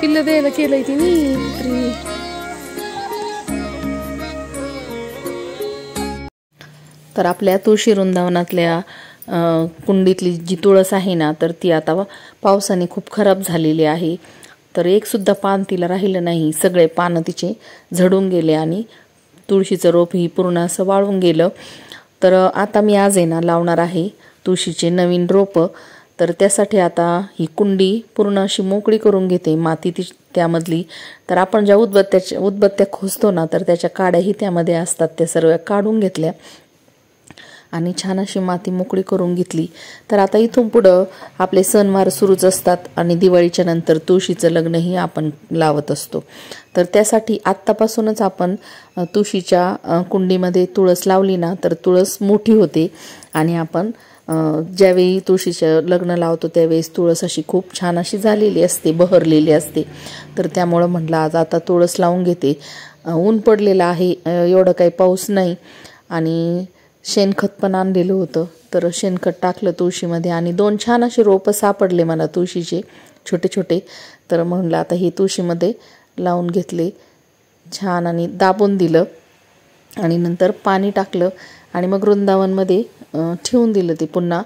पिल्लं द्यायला केलंय तिने. तर आपल्या तुळशी वृंदावनातल्या कुंडीतली जी तुळस आहे ना, तर ती आता पावसाने खूप खराब झालेली आहे. तर एक सुद्धा पान तिला राहिलं नाही. सगळे पानं तिचे झडून गेले आणि तुळशीचं रोप ही पूर्ण असं वाळून गेलं. तर आता मी आज आहे ना लावणार आहे तुळशीचे नवीन रोप. तर त्यासाठी आता ही कुंडी पूर्ण अशी मोकळी करून घेते, माती त्यामधली. तर आपण ज्या उदबत्त्या खोसतो ना, तर त्याच्या काड्याही त्यामध्ये असतात, त्या सर्व काढून घेतल्या आणि छान अशी माती मोकळी करून घेतली. तर आता इथून पुढं आपले सणवार सुरूच असतात आणि दिवाळीच्या नंतर तुळशीचं लग्नही आपण लावत असतो. तर त्यासाठी आत्तापासूनच आपण तुळशीच्या कुंडीमध्ये तुळस लावली ना, तर तुळस मोठी होते आणि आपण ज्यावेळी तुळशीचं लग्न लावतो त्यावेळेस तुळस अशी खूप छान अशी झालेली असते, बहरलेली असते. तर त्यामुळं म्हटलं आज आता तुळस लावून घेते. ऊन पडलेलं आहे, एवढं काही पाऊस नाही आणि शेणखत पण आणलेलं होतं. तर शेणखत टाकलं तुळशीमध्ये आणि 2 छान असे रोपं सापडले मला तुळशीचे छोटे छोटे. तर म्हणलं आता हे तुळशीमध्ये लावून घेतले छान आणि दाबून दिलं आणि नंतर पाणी टाकलं आणि मग वृंदावनमध्ये ठेवून दिलं ते पुन्हा.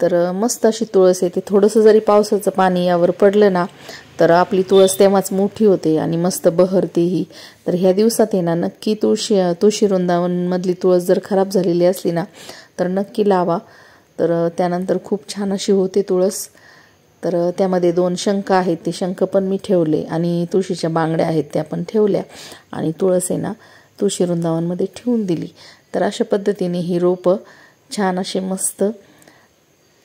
तर मस्त अशी तुळस येते. थोडंसं जरी पावसाचं पाणी यावर पडलं ना, तर आपली तुळस तेव्हाच मोठी होते आणि मस्त बहरतेही. तर ह्या दिवसात आहे ना नक्की तुळशी वृंदावनमधली तुळस जर खराब झालेली असली ना, तर नक्की लावा. तर त्यानंतर खूप छान अशी होते तुळस. तर त्यामध्ये 2 शंख आहेत, ते शंख पण मी ठेवले आणि तुळशीच्या बांगड्या आहेत त्या पण ठेवल्या आणि तुळस आहे ना तुळशी वृंदावनमध्ये ठेवून दिली. तर अशा पद्धतीने ही रोपं छान असे मस्त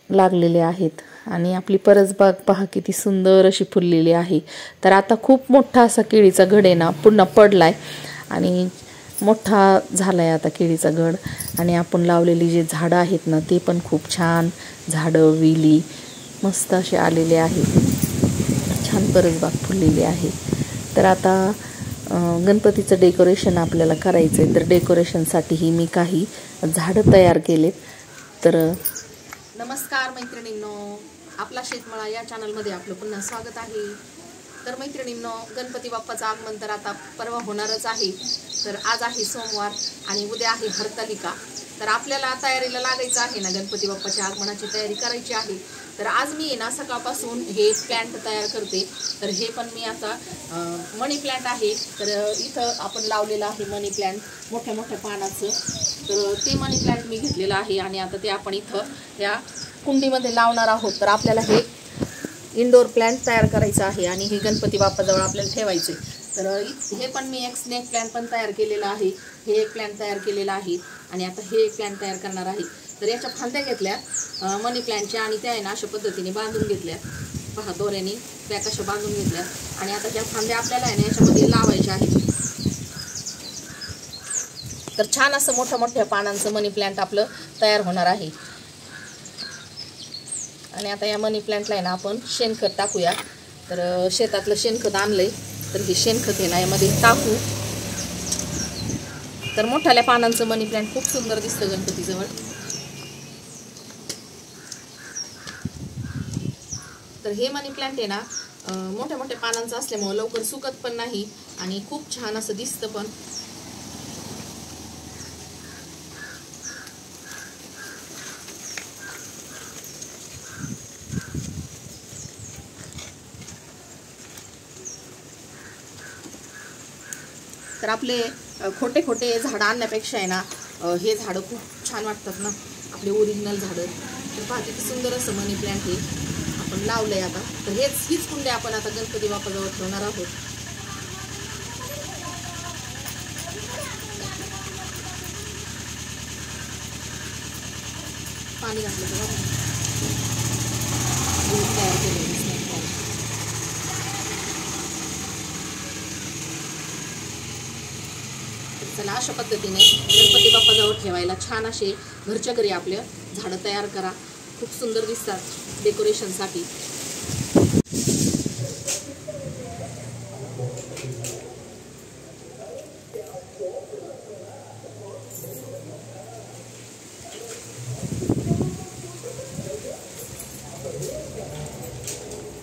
लागलेले आहेत आणि आपली परसबाग पहा किती सुंदर अशी फुललेली आहे. तर आता खूप मोठा असा केळीचा घड आहे ना पुन्हा पडलाय आणि मोठा झालाय आता केळीचा घड. आणि आपण लावलेली जे झाडं आहेत ना, ते पण खूप छान झाडं वेली मस्त असे आलेले आहेत. छान परसबाग फुललेली आहे. तर आता गणपतीचं डेकोरेशन आपल्याला करायचं आहे. तर डेकोरेशनसाठीही मी काही झाडं तयार केलेत. तर नमस्कार मैत्रिणींनो, आपला शेतमळा या चॅनलमध्ये आपलं पुन्हा स्वागत आहे. तर मैत्रिणींनो, गणपती बाप्पाचं आगमन तर आता परवा होणारच आहे. तर आज आहे सोमवार आणि उद्या आहे हरतालिका. तर आपल्याला तयारीला लागायचं आहे ना, गणपती बाप्पाच्या आगमनाची तयारी करायची आहे. तर आज मी ना सकाळपासून हे प्लॅन्ट तयार करते. तर हे पण मी आता मनी प्लॅन्ट आहे. तर इथं आपण लावलेलं आहे मनी प्लॅन्ट मोठ्या मोठ्या पानाचं. तर ते मनी प्लॅन्ट मी घेतलेलं आहे आणि आता ते आपण इथं या कुंडीमध्ये लावणार आहोत. तर आपल्याला हे इंडोर प्लॅन्ट तयार करायचं आहे आणि हे गणपती बाप्पाजवळ आपल्याला ठेवायचे. तर हे पण मी एक स्नेक प्लॅन्ट पण तयार केलेलं आहे. हे एक प्लॅन्ट तयार केलेलं आहे आणि आता हे एक प्लॅन्ट तयार करणार आहे. तर याच्या फांद्या घेतल्या मनी प्लॅन्टच्या आणि त्या आहे ना अशा पद्धतीने बांधून घेतल्या. पहा, दोऱ्याने त्या कशा बांधून घेतल्या आणि आता त्या फांद्या आपल्याला आहे ना याच्यामध्ये लावायच्या आहेत. तर छान असं मोठ्या मोठ्या पानांचं मनी प्लॅन्ट आपलं तयार होणार आहे. आणि आता या मनी प्लॅन्टला आहे ना आपण शेणखत टाकूया. तर शेतातलं शेणखत आणलंय, तर हे शेणखत आहे ना यामध्ये टाकू. तर मोठ्याल्या पानांचं मनी प्लॅन्ट खूप सुंदर दिसतं गणपतीजवळ. तर हे मनी प्लॅन्ट आहे ना मोठ्या मोठ्या पानांचं असल्यामुळे लवकर सुकत पण नाही आणि खूप छान असं दिसतं पण. तर आपले खोटे खोटे झाडं आणण्यापेक्षा आहे ना हे झाडं खूप छान वाटतात ना, आपले ओरिजिनल झाडं. तर पहा किती सुंदर असं मनी प्लॅन्ट हे आपण लावलंय आता. तर हीच कुंडी आपण आता गणपती बाप्पाजवळ ठेवणार आहोत. पाणी घातलं तयार केलं. चला, अशा पद्धतीने गणपती बाप्पाजवळ ठेवायला छान असे घरच्या घरी आपल्या झाडं तयार करा. खूप सुंदर दिसतात डेकोरेशनसाठी.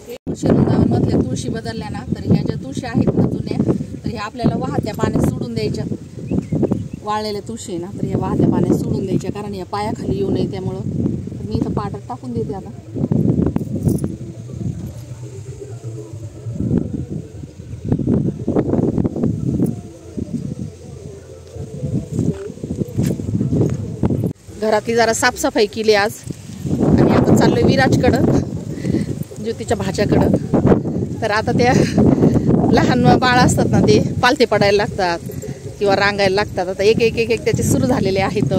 तुळशी वृंदावनमधल्या तुळशी बदलल्या ना, तर ह्या ज्या तुळशी आहेत ना जुन्या, तर ह्या आपल्याला वाहत्या पाण्यात सोडून द्यायच्या. वाळलेल्या तुळशी आहे ना, तर ह्या वाहत्या पाण्यात सोडून द्यायच्या, कारण या पायाखाली येऊ नये त्यामुळं. तर मी इथं पाटात टाकून देते आता. घरातली जरा साफसफाई केली आज आणि आता चाललोय विराजकडं, ज्योतीच्या भाच्याकडं. तर आता त्या लहान बाळ असतात ना, ते पालथे पडायला लागतात किंवा रांगायला लागतात. आता एक एक एक एक त्याचे सुरू झालेले आहेत.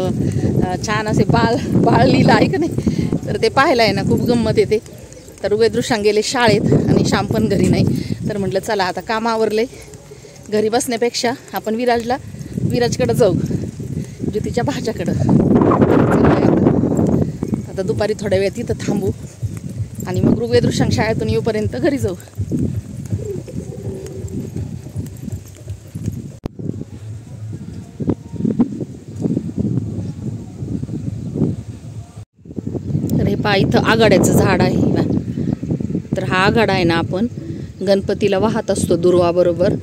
छान असे बाळ लिहिलं आहे का नाही, तर ते पाहायला आहे ना खूप गंमत येते. तर वेदृशांग गेले शाळेत आणि श्याम पण घरी नाही. तर म्हटलं चला आता काम आवरले, घरी बसण्यापेक्षा आपण विराजकडं जाऊ, ज्योतीच्या भाच्याकडं. आता दुपारी थोड्या वेळ तिथं थांबू आणि मग वेदृशांग शाळेतून येऊपर्यंत घरी जाऊ. तर हे पहा, इथं आघाड्याचं झाड आहे ना. तर हा आघाडा आहे ना, आपण गणपतीला वाहत असतो दुर्वाबरोबर.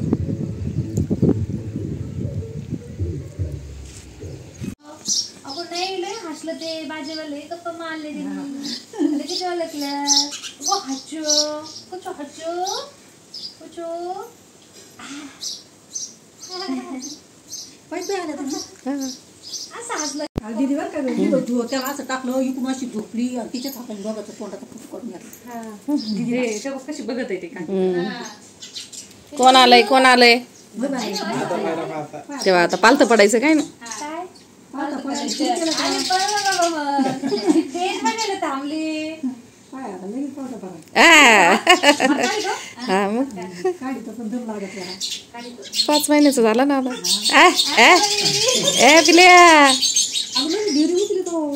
ते बाजेवाले गप्पा मारले त्यांनी लगेच ओळखलं. वो हच्चो कुछ हच्चो कुछो पैसे आले तुम्ही असं हसलं. दीदी बरं का त्याला असं टाकलं, इकडून अशी झोपली आणि तिच्याच हाताने बघायचं, तोंडाचा फोटो काढून घातला. कशी बघत आहे ते काय. कोण आलंय तेव्हा आता पालथं पडायचं काय ना. थांबली हा मग 5 महिन्याचं झालं ना आता. पिल्या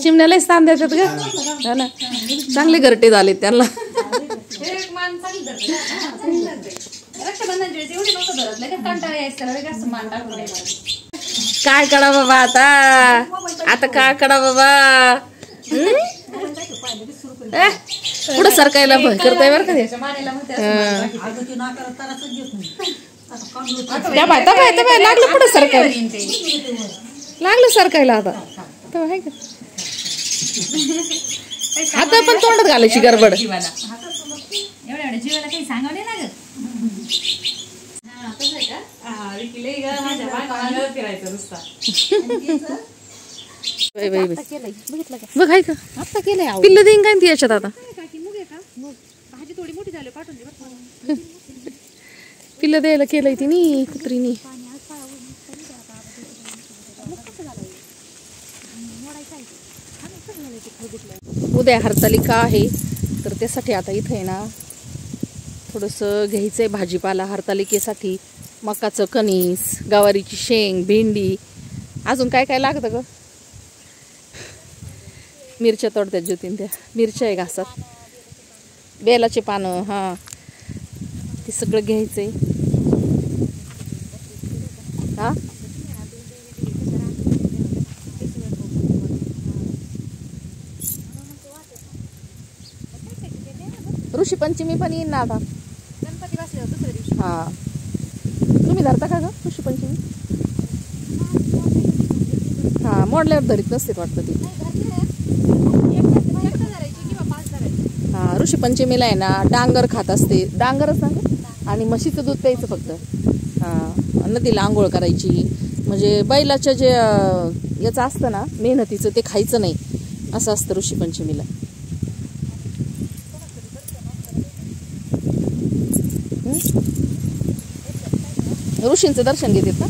चिमण्याला स्थान देतात का ना, चांगले घरटे झाले त्यांना. काय करा बाबा आता काय करा बाबा. पुढं सरकायला करताय बरं का. लागलं पुढं सरकायला आता. आता पण तोंडात घालायची गडबड. एवढ्या जीवाला काही सांगावले लागत. बघ आहे का आता केलंय पिल्लं देईन काय ती याच्यात आता. भाजी थोडी मोठी झाली पाठवून दे. पिल्लं द्यायला केलंय तिने कुत्रीनी. उद्या हरतालिका आहे, तर त्यासाठी आता इथे आहे ना थोडंसं घ्यायचंय भाजीपाला हरतालिकेसाठी. मकाचं कणीस, गवारीची शेंग, भेंडी, अजून काय काय लागतं ग. मिरच्या तोडतात ज्योतीन, त्या मिरच्या आहे घासात, बेलाचे पानं, हा ते सगळं घ्यायचंय. हा ऋषी पंचमी पण येईन ना आता. गणपती बसल्यावर दुसऱ्या दिवशी. हा तुम्ही धरता का ग ऋषी पंचमी. हा मोडल्यावर धरीत नसते वाटतं ती. हा ऋषी पंचमीला आहे ना डांगर खात असते, डांगरच ना, आणि म्हशीचं दूध प्यायचं फक्त. हा नदीला आंघोळ करायची, म्हणजे बैलाच्या जे याचं असतं ना मेहनतीचं ते खायचं नाही, असं असतं ऋषी पंचमीला. ऋषींचं दर्शन घेतात ना.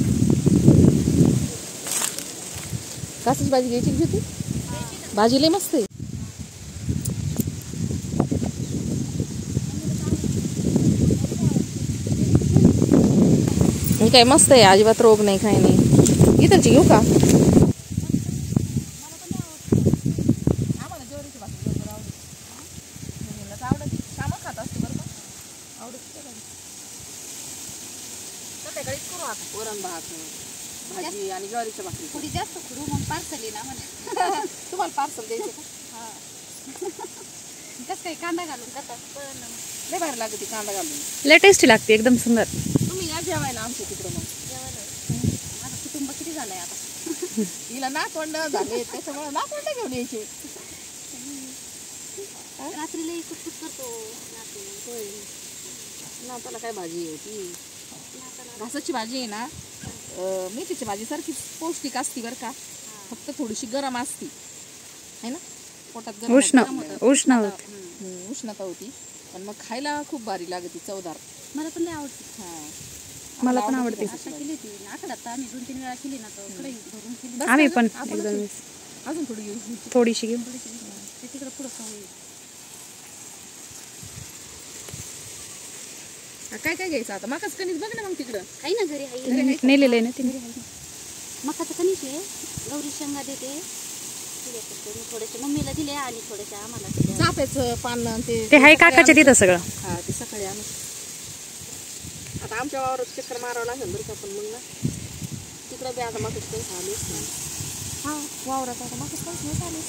कासच भाजी घ्यायची होती, भाजी लय मस्त आहे. काय मस्त आहे, अजिबात रोग नाही, काही नाही. इथलची घेऊ का. वरण भात भाजी आणि ज्वारीच्या भाकरी थोडी जास्त करू, मग पार्सल आहे ना मला. तुम्हाला पार्सल द्यायचे का. कसं काही कांदा घालून खातात पण लय भारी लागते कांदा घालून. लय टेस्टी लागते एकदम सुंदर. तुम्ही या जेवायला आमच्या तिकडं मग. माझं कुटुंब किती झालंय आता. हिला नातवंड झाले त्याच्यामुळे नातवंड घेऊन यायचे. रात्रीला कुटकुट करतो नातू. होय. नाताला काय भाजी होती? घासाची भाजी आहे ना, मेथीची भाजी सारखी पौष्टिक असती बरं का, फक्त थोडीशी गरम असती है ना, पोटात गरम उष्णता होती, पण मग खायला खूप भारी लागते, चवदार. मला पण लय आवडते. मला पण आवडते. आता केली होती आठवड्यात आम्ही 2-3 वेळा केली ना, तर कढई भरून केली. आम्ही पण अजून थोडी घेऊ. थोडीशी घेऊ. ते तिकडे पुढं खाऊ. काय काय घ्यायचं आता? मकाच कणीस बघ ना मग तिकडं. काही ना घरी आहे. नेलेलं आहे ना तिने. मकाचं कणीस आहे. गौरी शेंगा देते. मी थोडेसे मम्मीला दिले आणि थोडेसे आम्हाला दिले. चाफ्याचं पान ते हाय काकाच्या तिथं सगळं. हा, ते सकाळी आम्ही आता आमच्या वावरात चक्कर मारावं लागेल बरं का, पण मग ना तिकडं बी आता मकाच कणीस आले. हा, वावरात आता मकाच कणीस आले.